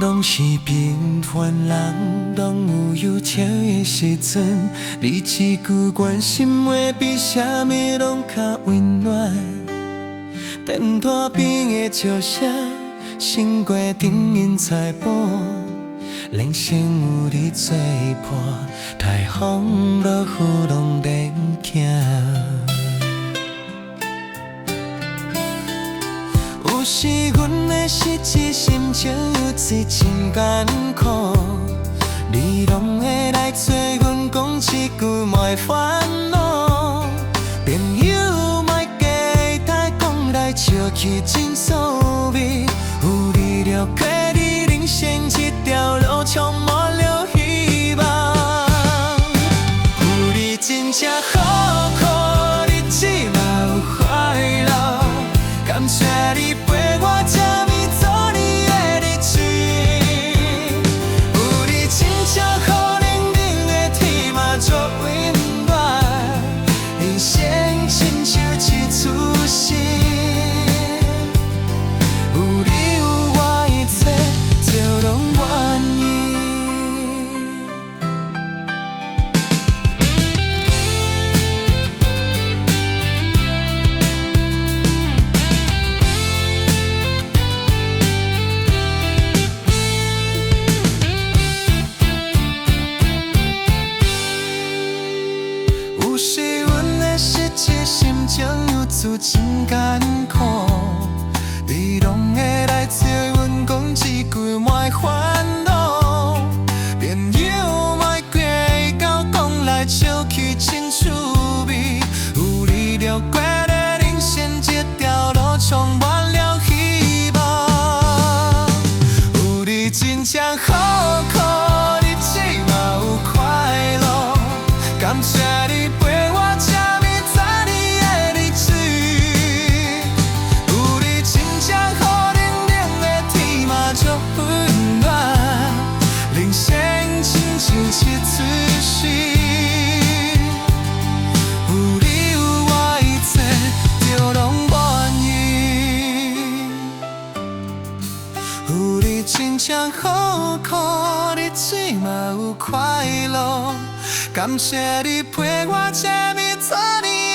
拢是平凡人，拢有忧愁的时阵。你一句关心话，比啥物拢较温暖。电台边的笑声，心过灯影彩补，人生有你作伴，台风落雨拢免惊。有时阮的实际心情有时真艰苦，你拢会来找阮讲一句莫烦恼。朋友莫假太讲来笑起真滋味，有你了解你人生这条路充满了希望。有你真正好苦，日子嘛有快乐，感谢你。真艰苦，你拢会来找阮讲一句莫烦恼。朋友莫过到讲来笑起真趣味，有你了解的人生这条路充满了希望。有你真正好苦，日子嘛有快乐，感谢你陪我。真正好苦，日子嘛有快乐，感谢你陪我这么多年。